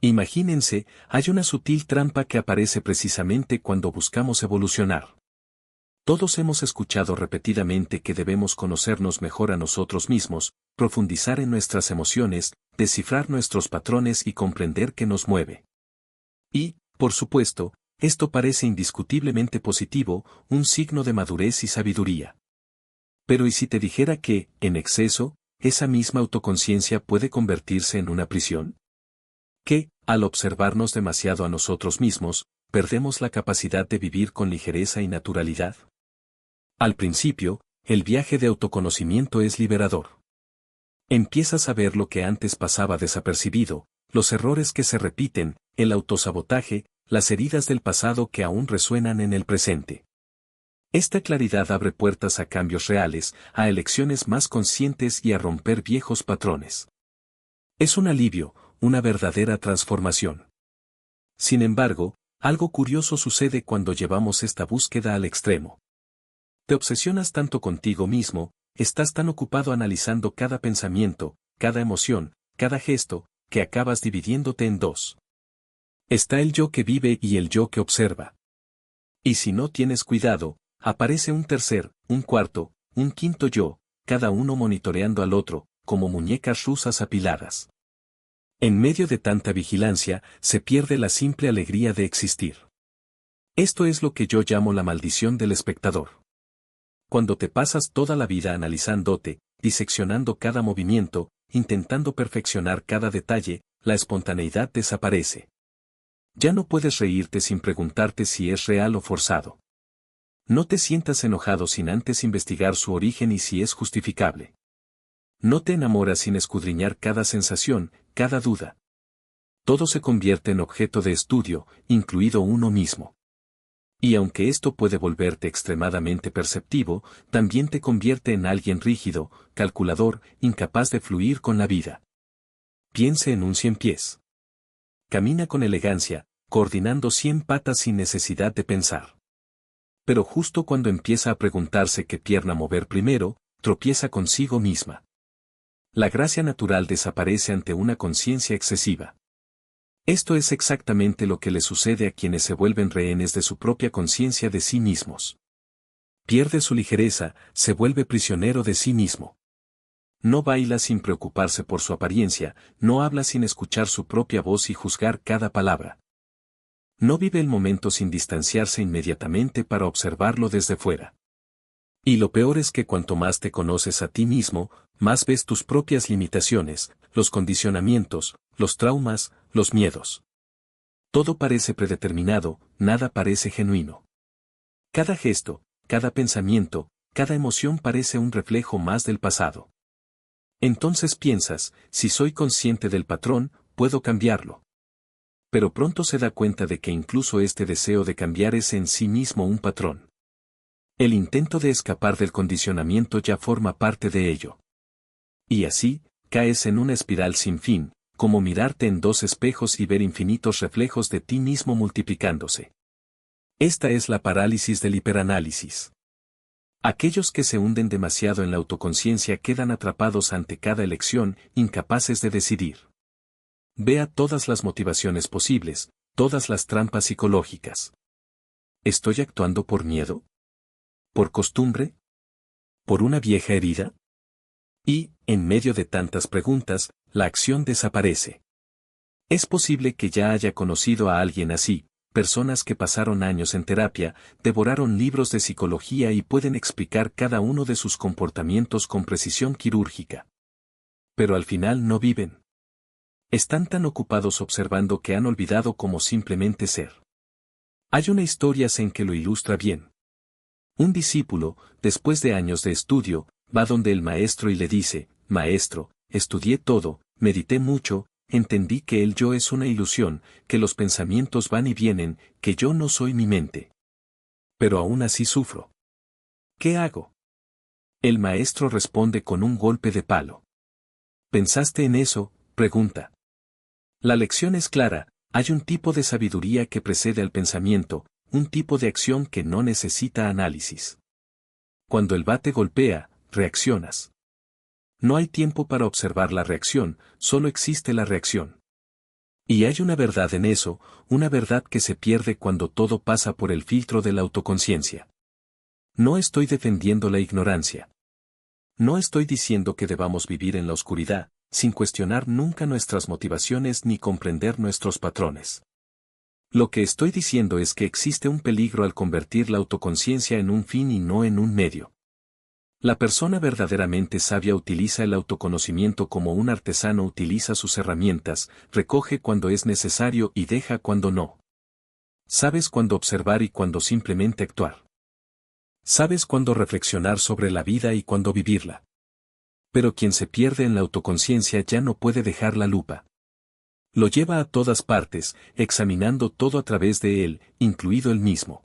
Imagínense, hay una sutil trampa que aparece precisamente cuando buscamos evolucionar. Todos hemos escuchado repetidamente que debemos conocernos mejor a nosotros mismos, profundizar en nuestras emociones, descifrar nuestros patrones y comprender qué nos mueve. Y, por supuesto, esto parece indiscutiblemente positivo, un signo de madurez y sabiduría. Pero ¿y si te dijera que, en exceso, esa misma autoconciencia puede convertirse en una prisión? Que, al observarnos demasiado a nosotros mismos, perdemos la capacidad de vivir con ligereza y naturalidad. Al principio, el viaje de autoconocimiento es liberador. Empiezas a ver lo que antes pasaba desapercibido, los errores que se repiten, el autosabotaje, las heridas del pasado que aún resuenan en el presente. Esta claridad abre puertas a cambios reales, a elecciones más conscientes y a romper viejos patrones. Es un alivio, una verdadera transformación. Sin embargo, algo curioso sucede cuando llevamos esta búsqueda al extremo. Te obsesionas tanto contigo mismo, estás tan ocupado analizando cada pensamiento, cada emoción, cada gesto, que acabas dividiéndote en dos. Está el yo que vive y el yo que observa. Y si no tienes cuidado, aparece un tercer, un cuarto, un quinto yo, cada uno monitoreando al otro, como muñecas rusas apiladas. En medio de tanta vigilancia, se pierde la simple alegría de existir. Esto es lo que yo llamo la maldición del espectador. Cuando te pasas toda la vida analizándote, diseccionando cada movimiento, intentando perfeccionar cada detalle, la espontaneidad desaparece. Ya no puedes reírte sin preguntarte si es real o forzado. No te sientas enojado sin antes investigar su origen y si es justificable. No te enamoras sin escudriñar cada sensación, cada duda. Todo se convierte en objeto de estudio, incluido uno mismo. Y aunque esto puede volverte extremadamente perceptivo, también te convierte en alguien rígido, calculador, incapaz de fluir con la vida. Piense en un 100 pies. Camina con elegancia, coordinando 100 patas sin necesidad de pensar. Pero justo cuando empieza a preguntarse qué pierna mover primero, tropieza consigo misma. La gracia natural desaparece ante una conciencia excesiva. Esto es exactamente lo que le sucede a quienes se vuelven rehenes de su propia conciencia de sí mismos. Pierde su ligereza, se vuelve prisionero de sí mismo. No baila sin preocuparse por su apariencia, no habla sin escuchar su propia voz y juzgar cada palabra. No vive el momento sin distanciarse inmediatamente para observarlo desde fuera. Y lo peor es que cuanto más te conoces a ti mismo, más ves tus propias limitaciones, los condicionamientos, los traumas, los miedos. Todo parece predeterminado, nada parece genuino. Cada gesto, cada pensamiento, cada emoción parece un reflejo más del pasado. Entonces piensas, si soy consciente del patrón, puedo cambiarlo. Pero pronto se da cuenta de que incluso este deseo de cambiar es en sí mismo un patrón. El intento de escapar del condicionamiento ya forma parte de ello. Y así, caes en una espiral sin fin, como mirarte en dos espejos y ver infinitos reflejos de ti mismo multiplicándose. Esta es la parálisis del hiperanálisis. Aquellos que se hunden demasiado en la autoconciencia quedan atrapados ante cada elección, incapaces de decidir. Vea todas las motivaciones posibles, todas las trampas psicológicas. ¿Estoy actuando por miedo? ¿Por costumbre? ¿Por una vieja herida? Y, en medio de tantas preguntas, la acción desaparece. Es posible que ya haya conocido a alguien así, personas que pasaron años en terapia, devoraron libros de psicología y pueden explicar cada uno de sus comportamientos con precisión quirúrgica. Pero al final no viven. Están tan ocupados observando que han olvidado cómo simplemente ser. Hay una historia en que lo ilustra bien. Un discípulo, después de años de estudio, va donde el maestro y le dice: «Maestro, estudié todo, medité mucho, entendí que el yo es una ilusión, que los pensamientos van y vienen, que yo no soy mi mente. Pero aún así sufro. ¿Qué hago?». El maestro responde con un golpe de palo. ¿Pensaste en eso?, pregunta. La lección es clara: hay un tipo de sabiduría que precede al pensamiento, un tipo de acción que no necesita análisis. Cuando el bate golpea, reaccionas. No hay tiempo para observar la reacción, solo existe la reacción. Y hay una verdad en eso, una verdad que se pierde cuando todo pasa por el filtro de la autoconciencia. No estoy defendiendo la ignorancia. No estoy diciendo que debamos vivir en la oscuridad, sin cuestionar nunca nuestras motivaciones ni comprender nuestros patrones. Lo que estoy diciendo es que existe un peligro al convertir la autoconciencia en un fin y no en un medio. La persona verdaderamente sabia utiliza el autoconocimiento como un artesano utiliza sus herramientas, recoge cuando es necesario y deja cuando no. Sabes cuándo observar y cuándo simplemente actuar. Sabes cuándo reflexionar sobre la vida y cuándo vivirla. Pero quien se pierde en la autoconciencia ya no puede dejar la lupa. Lo lleva a todas partes, examinando todo a través de él, incluido él mismo.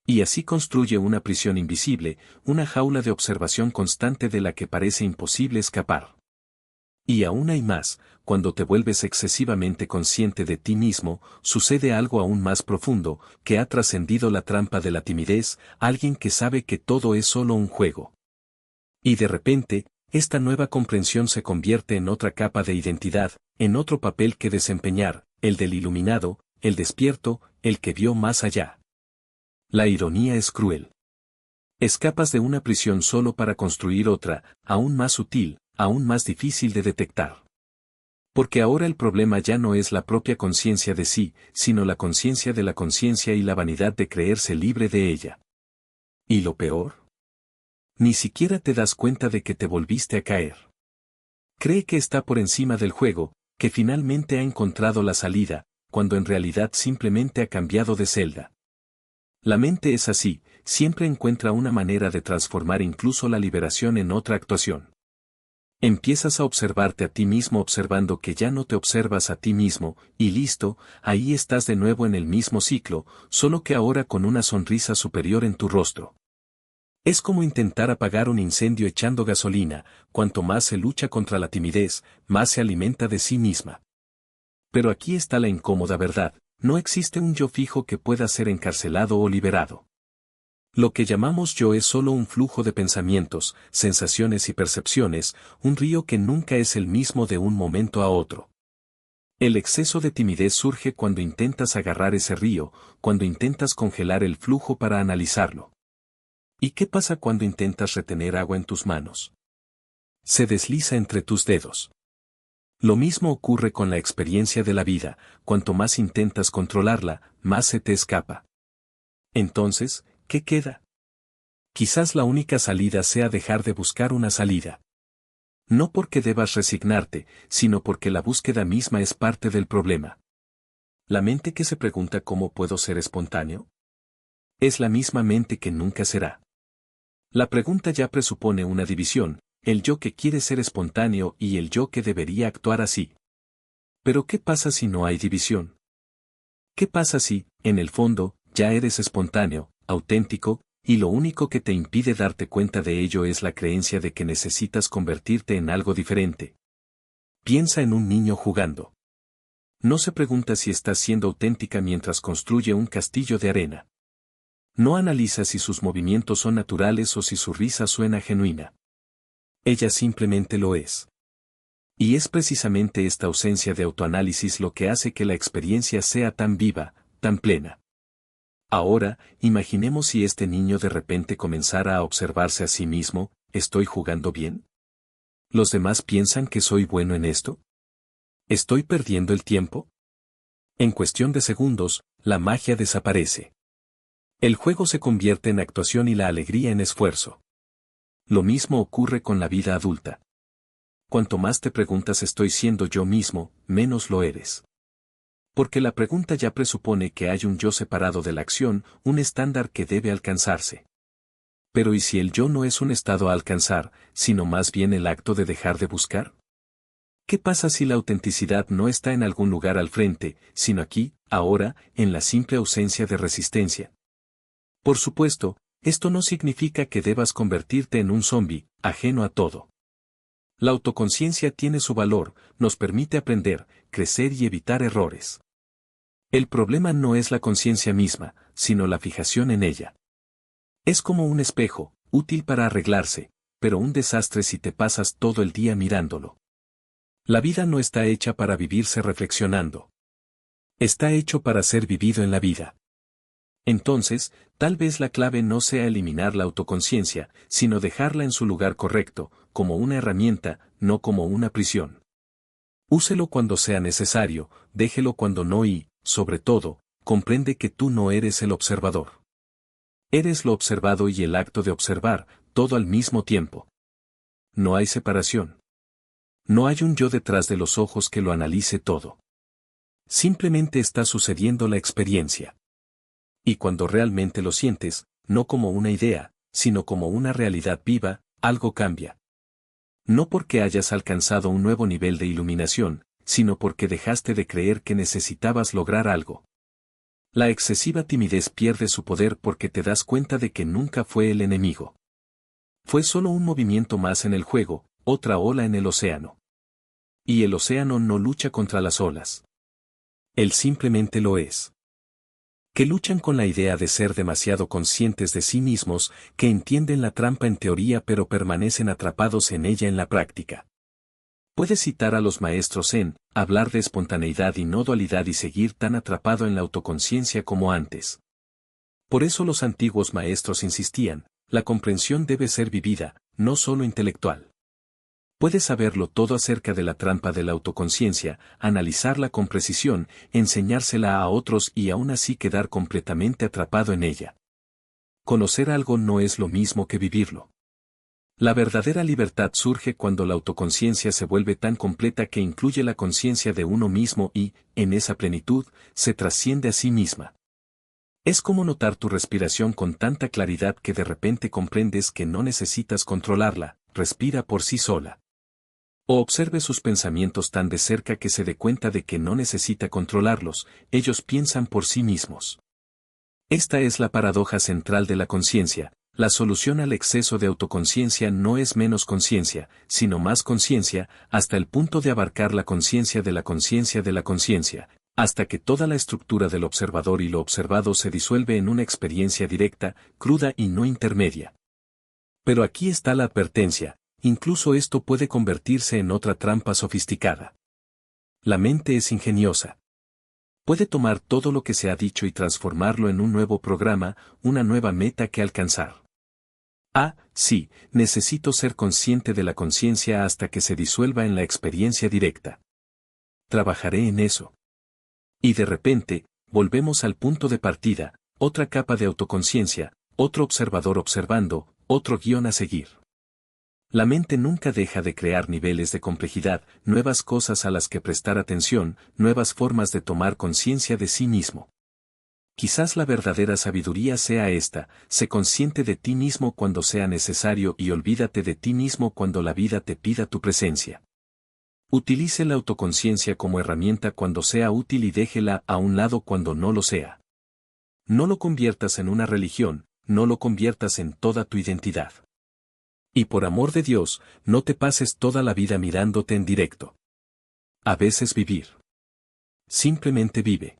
Y así construye una prisión invisible, una jaula de observación constante de la que parece imposible escapar. Y aún hay más, cuando te vuelves excesivamente consciente de ti mismo, sucede algo aún más profundo, que ha trascendido la trampa de la timidez, alguien que sabe que todo es solo un juego. Y de repente, esta nueva comprensión se convierte en otra capa de identidad, en otro papel que desempeñar, el del iluminado, el despierto, el que vio más allá. La ironía es cruel. Escapas de una prisión solo para construir otra, aún más sutil, aún más difícil de detectar. Porque ahora el problema ya no es la propia conciencia de sí, sino la conciencia de la conciencia y la vanidad de creerse libre de ella. ¿Y lo peor? Ni siquiera te das cuenta de que te volviste a caer. Cree que está por encima del juego, que finalmente ha encontrado la salida, cuando en realidad simplemente ha cambiado de celda. La mente es así, siempre encuentra una manera de transformar incluso la liberación en otra actuación. Empiezas a observarte a ti mismo observando que ya no te observas a ti mismo, y listo, ahí estás de nuevo en el mismo ciclo, solo que ahora con una sonrisa superior en tu rostro. Es como intentar apagar un incendio echando gasolina, cuanto más se lucha contra la timidez, más se alimenta de sí misma. Pero aquí está la incómoda verdad. No existe un yo fijo que pueda ser encarcelado o liberado. Lo que llamamos yo es solo un flujo de pensamientos, sensaciones y percepciones, un río que nunca es el mismo de un momento a otro. El exceso de timidez surge cuando intentas agarrar ese río, cuando intentas congelar el flujo para analizarlo. ¿Y qué pasa cuando intentas retener agua en tus manos? Se desliza entre tus dedos. Lo mismo ocurre con la experiencia de la vida, cuanto más intentas controlarla, más se te escapa. Entonces, ¿qué queda? Quizás la única salida sea dejar de buscar una salida. No porque debas resignarte, sino porque la búsqueda misma es parte del problema. La mente que se pregunta ¿cómo puedo ser espontáneo? Es la misma mente que nunca será. La pregunta ya presupone una división, el yo que quiere ser espontáneo y el yo que debería actuar así. Pero ¿qué pasa si no hay división? ¿Qué pasa si, en el fondo, ya eres espontáneo, auténtico, y lo único que te impide darte cuenta de ello es la creencia de que necesitas convertirte en algo diferente? Piensa en un niño jugando. No se pregunta si está siendo auténtica mientras construye un castillo de arena. No analiza si sus movimientos son naturales o si su risa suena genuina. Ella simplemente lo es. Y es precisamente esta ausencia de autoanálisis lo que hace que la experiencia sea tan viva, tan plena. Ahora, imaginemos si este niño de repente comenzara a observarse a sí mismo, ¿estoy jugando bien? ¿Los demás piensan que soy bueno en esto? ¿Estoy perdiendo el tiempo? En cuestión de segundos, la magia desaparece. El juego se convierte en actuación y la alegría en esfuerzo. Lo mismo ocurre con la vida adulta. Cuanto más te preguntas ¿estoy siendo yo mismo?, menos lo eres. Porque la pregunta ya presupone que hay un yo separado de la acción, un estándar que debe alcanzarse. Pero ¿y si el yo no es un estado a alcanzar, sino más bien el acto de dejar de buscar? ¿Qué pasa si la autenticidad no está en algún lugar al frente, sino aquí, ahora, en la simple ausencia de resistencia? Por supuesto, esto no significa que debas convertirte en un zombi, ajeno a todo. La autoconciencia tiene su valor, nos permite aprender, crecer y evitar errores. El problema no es la conciencia misma, sino la fijación en ella. Es como un espejo, útil para arreglarse, pero un desastre si te pasas todo el día mirándolo. La vida no está hecha para vivirse reflexionando. Está hecho para ser vivido en la vida. Entonces, tal vez la clave no sea eliminar la autoconciencia, sino dejarla en su lugar correcto, como una herramienta, no como una prisión. Úselo cuando sea necesario, déjelo cuando no y, sobre todo, comprende que tú no eres el observador. Eres lo observado y el acto de observar, todo al mismo tiempo. No hay separación. No hay un yo detrás de los ojos que lo analice todo. Simplemente está sucediendo la experiencia. Y cuando realmente lo sientes, no como una idea, sino como una realidad viva, algo cambia. No porque hayas alcanzado un nuevo nivel de iluminación, sino porque dejaste de creer que necesitabas lograr algo. La excesiva timidez pierde su poder porque te das cuenta de que nunca fue el enemigo. Fue solo un movimiento más en el juego, otra ola en el océano. Y el océano no lucha contra las olas. Él simplemente lo es. Que luchan con la idea de ser demasiado conscientes de sí mismos, que entienden la trampa en teoría pero permanecen atrapados en ella en la práctica. Puedes citar a los maestros Zen, hablar de espontaneidad y no dualidad y seguir tan atrapado en la autoconciencia como antes. Por eso los antiguos maestros insistían, la comprensión debe ser vivida, no solo intelectual. Puedes saberlo todo acerca de la trampa de la autoconciencia, analizarla con precisión, enseñársela a otros y aún así quedar completamente atrapado en ella. Conocer algo no es lo mismo que vivirlo. La verdadera libertad surge cuando la autoconciencia se vuelve tan completa que incluye la conciencia de uno mismo y, en esa plenitud, se trasciende a sí misma. Es como notar tu respiración con tanta claridad que de repente comprendes que no necesitas controlarla, respira por sí sola. O observe sus pensamientos tan de cerca que se dé cuenta de que no necesita controlarlos, ellos piensan por sí mismos. Esta es la paradoja central de la conciencia. La solución al exceso de autoconciencia no es menos conciencia, sino más conciencia, hasta el punto de abarcar la conciencia de la conciencia de la conciencia, hasta que toda la estructura del observador y lo observado se disuelve en una experiencia directa, cruda y no intermedia. Pero aquí está la advertencia, incluso esto puede convertirse en otra trampa sofisticada. La mente es ingeniosa. Puede tomar todo lo que se ha dicho y transformarlo en un nuevo programa, una nueva meta que alcanzar. Sí, necesito ser consciente de la conciencia hasta que se disuelva en la experiencia directa. Trabajaré en eso. Y de repente, volvemos al punto de partida, otra capa de autoconciencia, otro observador observando, otro guión a seguir. La mente nunca deja de crear niveles de complejidad, nuevas cosas a las que prestar atención, nuevas formas de tomar conciencia de sí mismo. Quizás la verdadera sabiduría sea esta, sé consciente de ti mismo cuando sea necesario y olvídate de ti mismo cuando la vida te pida tu presencia. Utilice la autoconciencia como herramienta cuando sea útil y déjela a un lado cuando no lo sea. No lo conviertas en una religión, no lo conviertas en toda tu identidad. Y por amor de Dios, no te pases toda la vida mirándote en directo. A veces vivir. Simplemente vive.